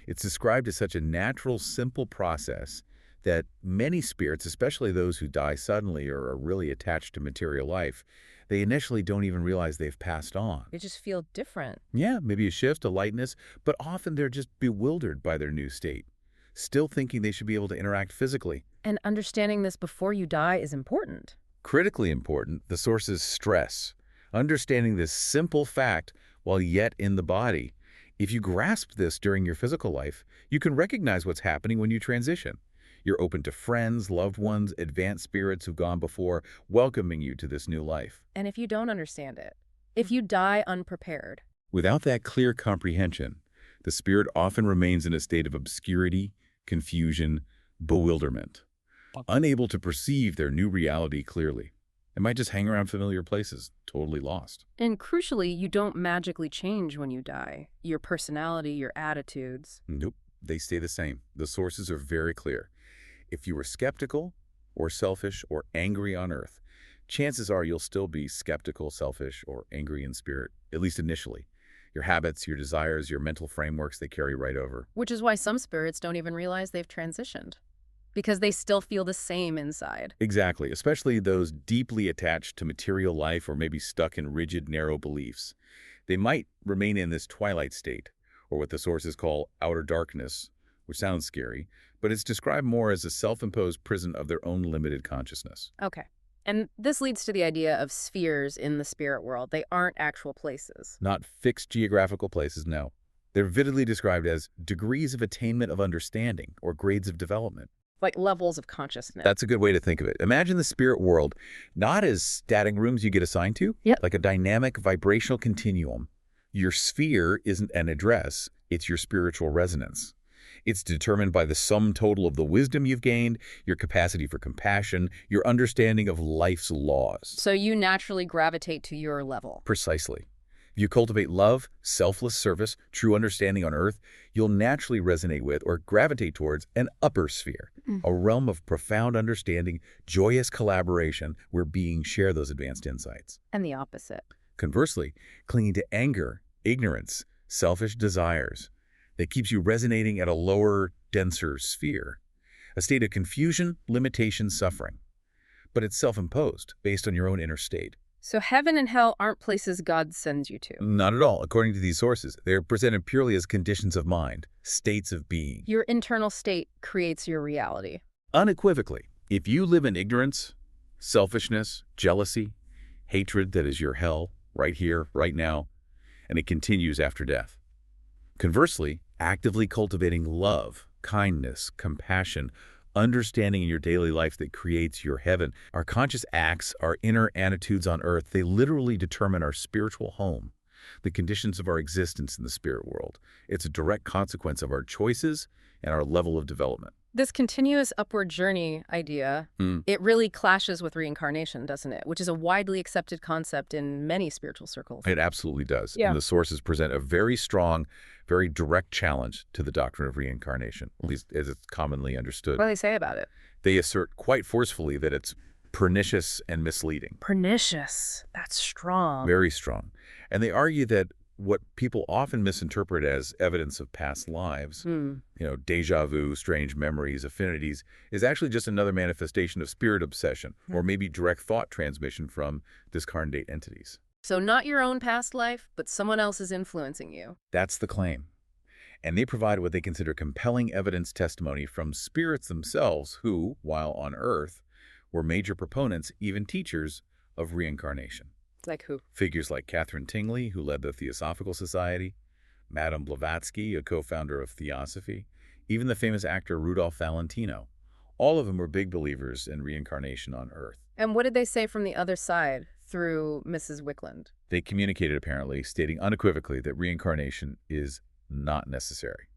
It's described as such a natural, simple process that many spirits, especially those who die suddenly or are really attached to material life, they initially don't even realize they've passed on. They just feel different. Yeah, maybe a shift, a lightness, but often they're just bewildered by their new state, still thinking they should be able to interact physically. And understanding this before you die is important. Critically important, the sources stress. Understanding this simple fact while yet in the body. If you grasp this during your physical life, you can recognize what's happening when you transition. You're open to friends, loved ones, advanced spirits who've gone before, welcoming you to this new life. And if you don't understand it, if you die unprepared, Without that clear comprehension, the spirit often remains in a state of obscurity, confusion, bewilderment, unable to perceive their new reality clearly. It might just hang around familiar places, totally lost. and crucially, you don't magically change when you die. Your personality, your attitudes. Nope, they stay the same. The sources are very clear. If you were skeptical or selfish or angry on Earth, chances are you'll still be skeptical, selfish, or angry in spirit, at least initially. Your habits, your desires, your mental frameworks, they carry right over. Which is why some spirits don't even realize they've transitioned, because they still feel the same inside. Exactly, especially those deeply attached to material life or maybe stuck in rigid, narrow beliefs. They might remain in this twilight state, or what the sources call outer darkness, which sounds scary, but it's described more as a self-imposed prison of their own limited consciousness. Okay. And this leads to the idea of spheres in the spirit world. They aren't actual places. Not fixed geographical places, no. They're vividly described as degrees of attainment of understanding or grades of development. Like levels of consciousness. That's a good way to think of it. Imagine the spirit world not as static rooms you get assigned to, Yep. like a dynamic vibrational continuum. Your sphere isn't an address, it's your spiritual resonance. It's determined by the sum total of the wisdom you've gained, your capacity for compassion, your understanding of life's laws. So you naturally gravitate to your level. Precisely. If you cultivate love, selfless service, true understanding on Earth, you'll naturally resonate with or gravitate towards an upper sphere, a realm of profound understanding, joyous collaboration where beings share those advanced insights. And the opposite. Conversely, clinging to anger, ignorance, selfish desires, that keeps you resonating at a lower, denser sphere, a state of confusion, limitation, suffering. But it's self-imposed, based on your own inner state. So heaven and hell aren't places God sends you to. Not at all. According to these sources, they're presented purely as conditions of mind, states of being. Your internal state creates your reality. Unequivocally, if you live in ignorance, selfishness, jealousy, hatred that is your hell, right here, right now, and it continues after death. Conversely, actively cultivating love, kindness, compassion, understanding in your daily life that creates your heaven. Our conscious acts, our inner attitudes on Earth, they literally determine our spiritual home, the conditions of our existence in the spirit world. It's a direct consequence of our choices and our level of development. This continuous upward journey idea, it really clashes with reincarnation, doesn't it? Which is a widely accepted concept in many spiritual circles. It absolutely does. Yeah. And the sources present a very strong, very direct challenge to the doctrine of reincarnation, at least as it's commonly understood. What do they say about it? They assert quite forcefully that it's pernicious and misleading. Pernicious. That's strong. Very strong. And they argue that what people often misinterpret as evidence of past lives, deja vu, strange memories, affinities, is actually just another manifestation of spirit obsession or maybe direct thought transmission from discarnate entities. So not your own past life, but someone else is influencing you. That's the claim. And they provide what they consider compelling evidence testimony from spirits themselves who, while on Earth, were major proponents, even teachers, of reincarnation. Like who? Figures like Catherine Tingley, who led the Theosophical Society, Madame Blavatsky, a co-founder of Theosophy, even the famous actor Rudolph Valentino, All of them were big believers in reincarnation on Earth. And what did they say from the other side through Mrs. Wickland? They communicated, apparently, stating unequivocally that reincarnation is not necessary,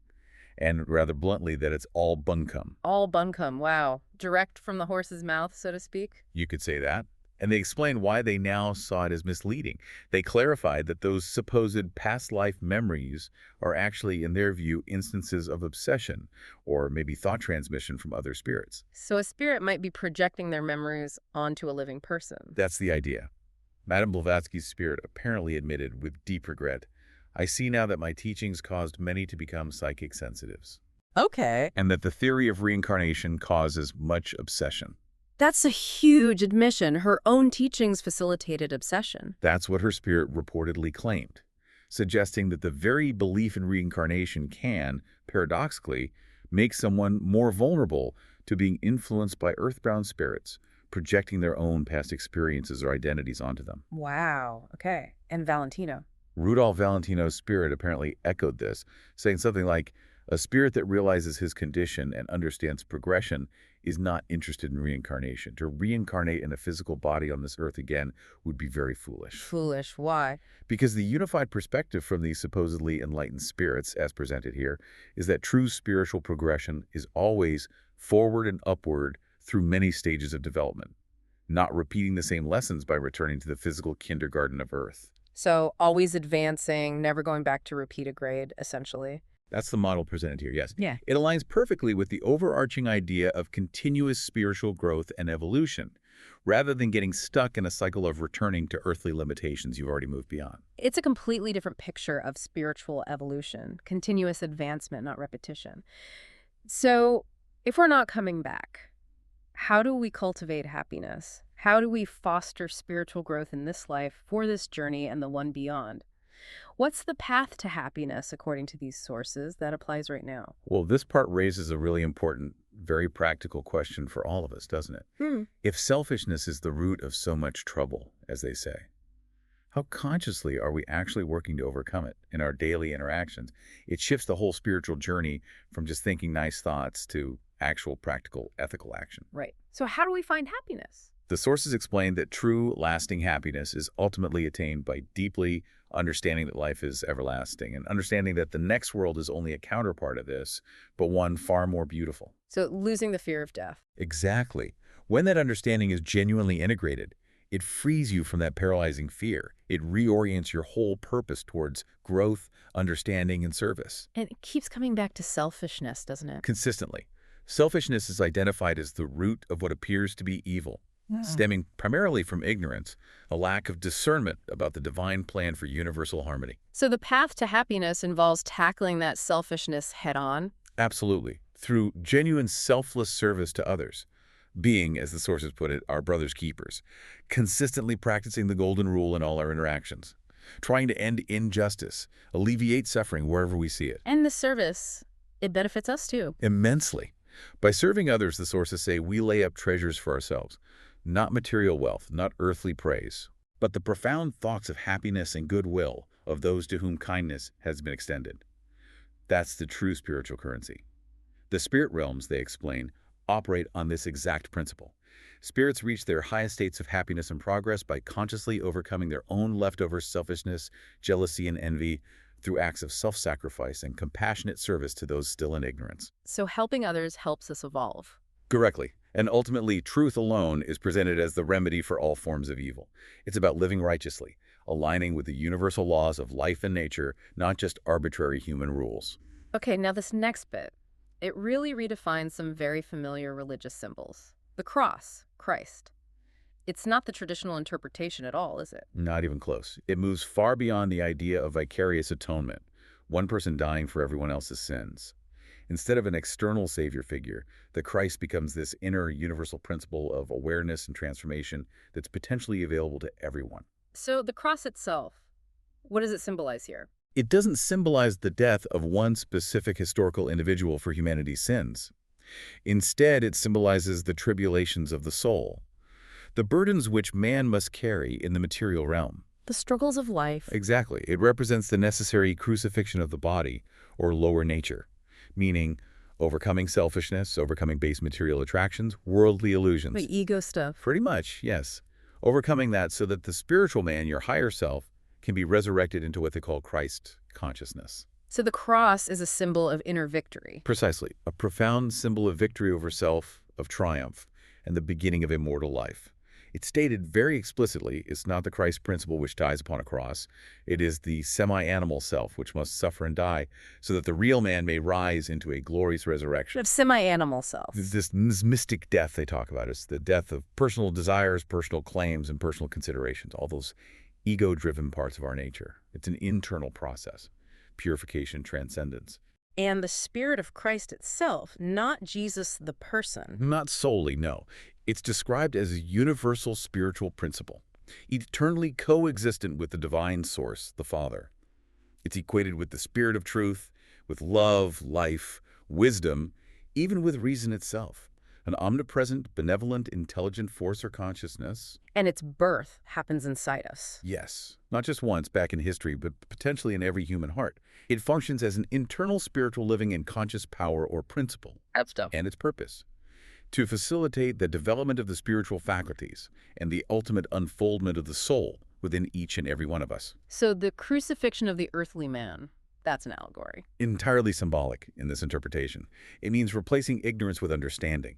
and rather bluntly that it's all bunkum. All bunkum, wow. Direct from the horse's mouth, so to speak? You could say that. And they explained why they now saw it as misleading. They clarified that those supposed past life memories are actually, in their view, instances of obsession or maybe thought transmission from other spirits. So a spirit might be projecting their memories onto a living person. That's the idea. Madame Blavatsky's spirit apparently admitted with deep regret, "I see now that my teachings caused many to become psychic sensitives." Okay. And that the theory of reincarnation causes much obsession. That's a huge admission. Her own teachings facilitated obsession. That's what her spirit reportedly claimed, suggesting that the very belief in reincarnation can, paradoxically, make someone more vulnerable to being influenced by earthbound spirits, projecting their own past experiences or identities onto them. Wow. Okay. And Valentino? Rudolph Valentino's spirit apparently echoed this, saying something like, "A spirit that realizes his condition and understands progression is not interested in reincarnation. To reincarnate in a physical body on this earth again would be very foolish." Foolish. Why? Because the unified perspective from these supposedly enlightened spirits, as presented here, is that true spiritual progression is always forward and upward through many stages of development, not repeating the same lessons by returning to the physical kindergarten of Earth. So always advancing, never going back to repeat a grade, essentially. That's the model presented here, yes. Yeah. It aligns perfectly with the overarching idea of continuous spiritual growth and evolution, rather than getting stuck in a cycle of returning to earthly limitations you've already moved beyond. It's a completely different picture of spiritual evolution, continuous advancement, not repetition. So if we're not coming back, how do we cultivate happiness? How do we foster spiritual growth in this life, for this journey, and the one beyond? What's the path to happiness, according to these sources, that applies right now? Well, this part raises a really important, very practical question for all of us, doesn't it? If selfishness is the root of so much trouble, as they say, how consciously are we actually working to overcome it in our daily interactions? It shifts the whole spiritual journey from just thinking nice thoughts to actual practical ethical action. Right. So how do we find happiness? The sources explain that true, lasting happiness is ultimately attained by deeply understanding that life is everlasting and understanding that the next world is only a counterpart of this, but one far more beautiful. So losing the fear of death. Exactly. When that understanding is genuinely integrated, it frees you from that paralyzing fear. It reorients your whole purpose towards growth, understanding, and service. And it keeps coming back to selfishness, doesn't it? Consistently. Selfishness is identified as the root of what appears to be evil, stemming primarily from ignorance, a lack of discernment about the divine plan for universal harmony. So the path to happiness involves tackling that selfishness head-on? Absolutely. Through genuine selfless service to others, being, as the sources put it, our brother's keepers, consistently practicing the golden rule in all our interactions, trying to end injustice, alleviate suffering wherever we see it. And the service, it benefits us too. Immensely. By serving others, the sources say, we lay up treasures for ourselves, not material wealth, not earthly praise, but the profound thoughts of happiness and goodwill of those to whom kindness has been extended. That's the true spiritual currency. The spirit realms, they explain, operate on this exact principle. Spirits reach their highest states of happiness and progress by consciously overcoming their own leftover selfishness, jealousy, and envy through acts of self-sacrifice and compassionate service to those still in ignorance. So helping others helps us evolve. Correctly. And ultimately, truth alone is presented as the remedy for all forms of evil. It's about living righteously, aligning with the universal laws of life and nature, not just arbitrary human rules. Okay, now this next bit, it really redefines some very familiar religious symbols. The cross, Christ. It's not the traditional interpretation at all, is it? Not even close. It moves far beyond the idea of vicarious atonement, one person dying for everyone else's sins. Instead of an external savior figure, the Christ becomes this inner universal principle of awareness and transformation that's potentially available to everyone. So the cross itself, what does it symbolize here? It doesn't symbolize the death of one specific historical individual for humanity's sins. Instead, it symbolizes the tribulations of the soul, the burdens which man must carry in the material realm. The struggles of life. Exactly. It represents the necessary crucifixion of the body, or lower nature, meaning Overcoming selfishness, overcoming base material attractions, worldly illusions. The ego stuff. Pretty much, yes. Overcoming that so that the spiritual man, your higher self, can be resurrected into what they call Christ consciousness. So the cross is a symbol of inner victory. Precisely. A profound symbol of victory over self, of triumph, and the beginning of immortal life. It's stated very explicitly, it's not the Christ principle which dies upon a cross. It is the semi-animal self which must suffer and die so that the real man may rise into a glorious resurrection. Of semi-animal self. This mystic death they talk about is the death of personal desires, personal claims, and personal considerations, all those ego-driven parts of our nature. It's an internal process, purification, transcendence. And the spirit of Christ itself, not Jesus the person. Not solely, no. It's described as a universal spiritual principle, eternally coexistent with the divine source, the Father. It's equated with the spirit of truth, with love, life, wisdom, even with reason itself. An omnipresent, benevolent, intelligent force or consciousness. And its birth happens inside us. Yes, not just once back in history, but potentially in every human heart. It functions as an internal spiritual living and conscious power or principle. That stuff. And its purpose. To facilitate the development of the spiritual faculties and the ultimate unfoldment of the soul within each and every one of us. So the crucifixion of the earthly man, that's an allegory. Entirely symbolic in this interpretation. It means replacing ignorance with understanding,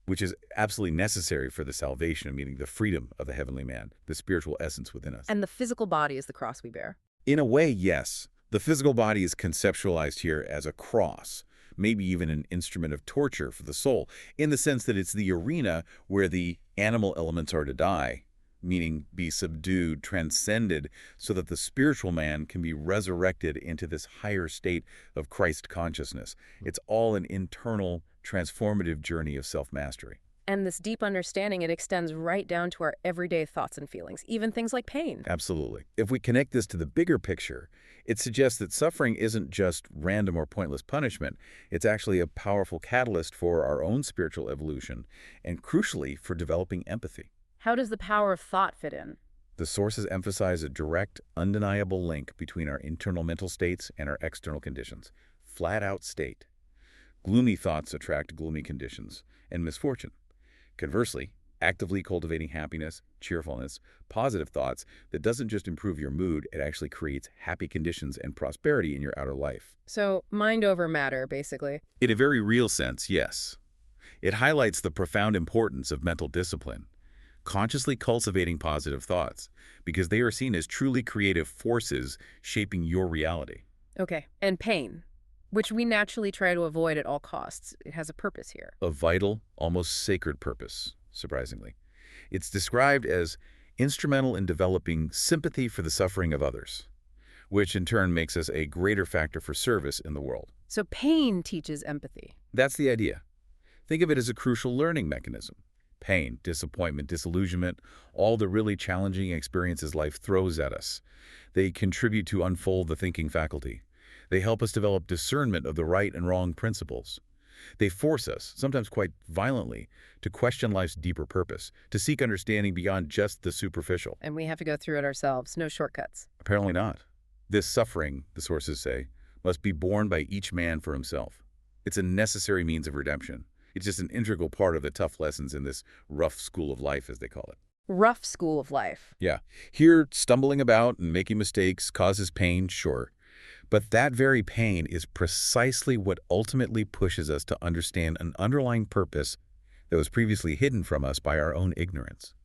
which is absolutely necessary for the salvation, meaning the freedom of the heavenly man, the spiritual essence within us. And the physical body is the cross we bear. In a way, yes. The physical body is conceptualized here as a cross, maybe even an instrument of torture for the soul, in the sense that it's the arena where the animal elements are to die, meaning be subdued, transcended, so that the spiritual man can be resurrected into this higher state of Christ consciousness. It's all an internal, transformative journey of self-mastery. And this deep understanding, it extends right down to our everyday thoughts and feelings, even things like pain. Absolutely. If we connect this to the bigger picture, it suggests that suffering isn't just random or pointless punishment. It's actually a powerful catalyst for our own spiritual evolution and, crucially, for developing empathy. How does the power of thought fit in? The sources emphasize a direct, undeniable link between our internal mental states and our external conditions. Flat-out state. Gloomy thoughts attract gloomy conditions and misfortune. Conversely, actively cultivating happiness, cheerfulness, positive thoughts that doesn't just improve your mood, it actually creates happy conditions and prosperity in your outer life. So mind over matter, basically. In a very real sense, yes. It highlights the profound importance of mental discipline, consciously cultivating positive thoughts, because they are seen as truly creative forces shaping your reality. Okay, and pain, which we naturally try to avoid at all costs. It has a purpose here. A vital, almost sacred purpose, surprisingly. It's described as instrumental in developing sympathy for the suffering of others, which in turn makes us a greater factor for service in the world. So pain teaches empathy. That's the idea. Think of it as a crucial learning mechanism. Pain, disappointment, disillusionment, all the really challenging experiences life throws at us. They contribute to unfold the thinking faculty. They help us develop discernment of the right and wrong principles. They force us, sometimes quite violently, to question life's deeper purpose, to seek understanding beyond just the superficial. And we have to go through it ourselves, no shortcuts. Apparently not. This suffering, the sources say, must be borne by each man for himself. It's a necessary means of redemption. It's just an integral part of the tough lessons in this rough school of life, as they call it. Rough school of life. Yeah. Here, stumbling about and making mistakes causes pain, sure. But that very pain is precisely what ultimately pushes us to understand an underlying purpose that was previously hidden from us by our own ignorance.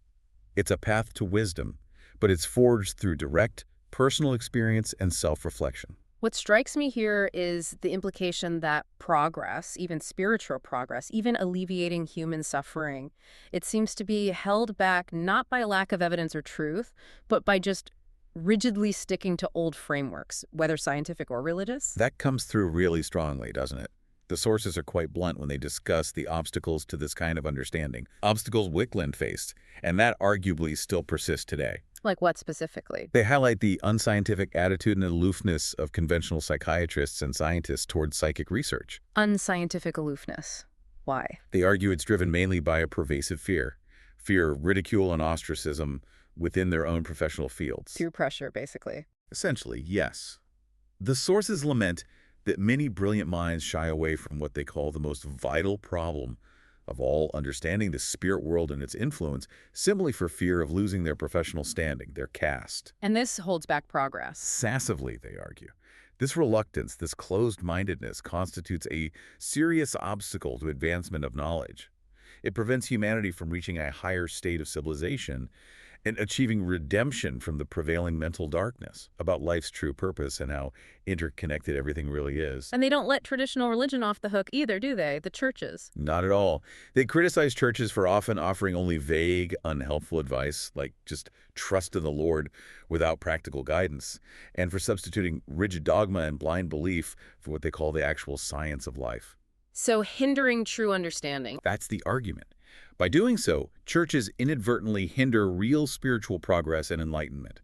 It's a path to wisdom, but it's forged through direct, personal experience and self-reflection. What strikes me here is the implication that progress, even spiritual progress, even alleviating human suffering, it seems to be held back not by lack of evidence or truth, but by just rigidly sticking to old frameworks, whether scientific or religious? That comes through really strongly, doesn't it? The sources are quite blunt when they discuss the obstacles to this kind of understanding. Obstacles Wickland faced, and that arguably still persists today. Like what specifically? They highlight the unscientific attitude and aloofness of conventional psychiatrists and scientists towards psychic research. Unscientific aloofness. Why? They argue it's driven mainly by a pervasive fear of ridicule and ostracism within their own professional fields. Peer pressure, basically. Essentially, yes. The sources lament that many brilliant minds shy away from what they call the most vital problem of all, understanding the spirit world and its influence, simply for fear of losing their professional standing, their caste. And this holds back progress. Massively, they argue. This reluctance, this closed-mindedness, constitutes a serious obstacle to advancement of knowledge. It prevents humanity from reaching a higher state of civilization and achieving redemption from the prevailing mental darkness about life's true purpose and how interconnected everything really is. And they don't let traditional religion off the hook either, do they? The churches. Not at all. They criticize churches for often offering only vague, unhelpful advice, like just trust in the Lord without practical guidance, and for substituting rigid dogma and blind belief for what they call the actual science of life. So hindering true understanding. That's the argument. By doing so, churches inadvertently hinder real spiritual progress and enlightenment.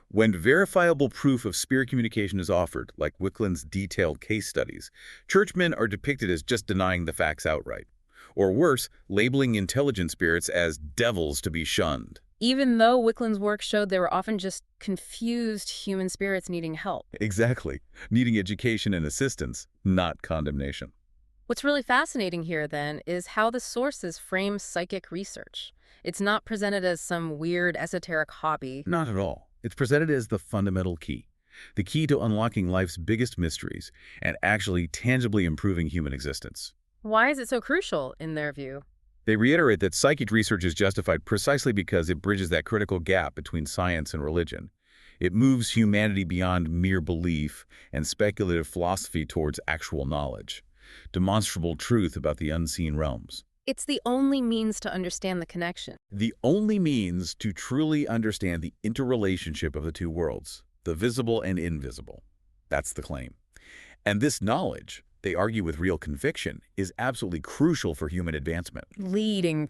When verifiable proof of spirit communication is offered, like Wickland's detailed case studies, churchmen are depicted as just denying the facts outright. Or worse, labeling intelligent spirits as devils to be shunned. Even though Wickland's work showed they were often just confused human spirits needing help. Exactly. Needing education and assistance, not condemnation. What's really fascinating here, then, is how the sources frame psychic research. It's not presented as some weird esoteric hobby. Not at all. It's presented as the fundamental key. The key to unlocking life's biggest mysteries and actually tangibly improving human existence. Why is it so crucial, in their view? They reiterate that psychic research is justified precisely because it bridges that critical gap between science and religion. It moves humanity beyond mere belief and speculative philosophy towards actual knowledge. Demonstrable truth about the unseen realms. It's the only means to understand the connection. The only means to truly understand the interrelationship of the two worlds, the visible and invisible. That's the claim. And this knowledge, they argue with real conviction, is absolutely crucial for human advancement. Leading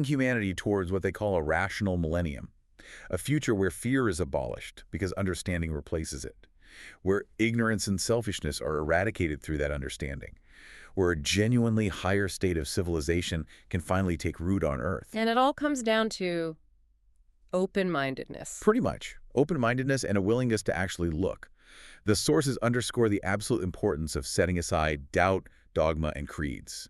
humanity towards what they call a rational millennium. A future where fear is abolished because understanding replaces it. Where ignorance and selfishness are eradicated through that understanding. Where a genuinely higher state of civilization can finally take root on Earth. And it all comes down to open-mindedness. Pretty much. Open-mindedness and a willingness to actually look. The sources underscore the absolute importance of setting aside doubt, dogma, and creeds.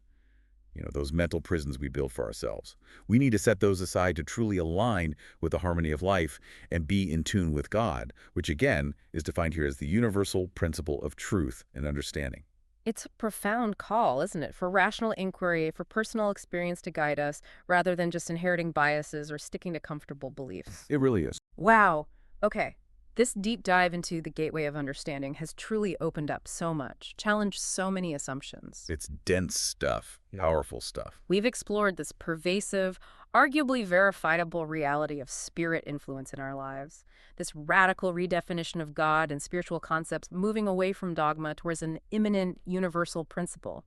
Those mental prisons we build for ourselves. We need to set those aside to truly align with the harmony of life and be in tune with God, which again is defined here as the universal principle of truth and understanding. It's a profound call, isn't it, for rational inquiry, for personal experience to guide us, rather than just inheriting biases or sticking to comfortable beliefs. It really is. Wow. Okay. This deep dive into the gateway of understanding has truly opened up so much, challenged so many assumptions. It's dense stuff, powerful stuff. We've explored this pervasive, arguably verifiable reality of spirit influence in our lives, this radical redefinition of God and spiritual concepts moving away from dogma towards an immanent universal principle,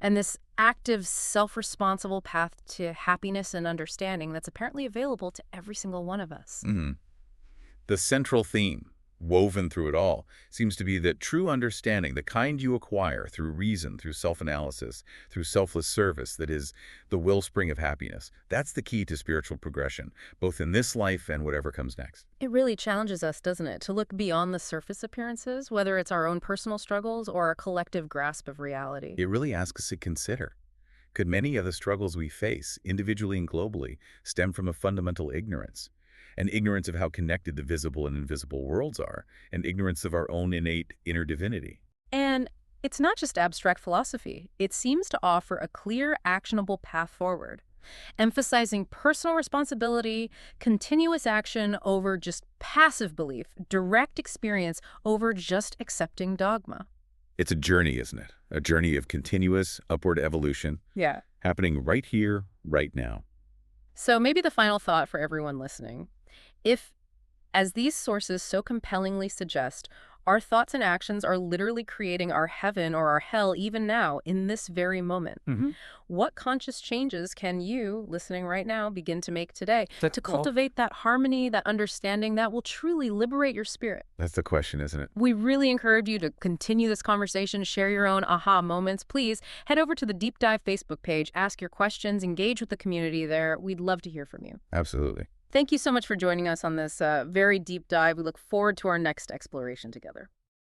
and this active, self-responsible path to happiness and understanding that's apparently available to every single one of us. Mm-hmm. The central theme, woven through it all, seems to be that true understanding, the kind you acquire through reason, through self-analysis, through selfless service, that is the wellspring of happiness. That's the key to spiritual progression, both in this life and whatever comes next. It really challenges us, doesn't it, to look beyond the surface appearances, whether it's our own personal struggles or a collective grasp of reality. It really asks us to consider, could many of the struggles we face, individually and globally, stem from a fundamental ignorance? An ignorance of how connected the visible and invisible worlds are, and ignorance of our own innate inner divinity. And it's not just abstract philosophy. It seems to offer a clear, actionable path forward, emphasizing personal responsibility, continuous action over just passive belief, direct experience over just accepting dogma. It's a journey, isn't it? A journey of continuous upward evolution. Yeah. Happening right here, right now. So maybe the final thought for everyone listening. If, as these sources so compellingly suggest, our thoughts and actions are literally creating our heaven or our hell even now, in this very moment, what conscious changes can you, listening right now, begin to make today to cultivate that harmony, that understanding that will truly liberate your spirit? That's the question, isn't it? We really encourage you to continue this conversation, share your own aha moments. Please head over to the Deep Dive Facebook page, ask your questions, engage with the community there. We'd love to hear from you. Absolutely. Thank you so much for joining us on this very deep dive. We look forward to our next exploration together.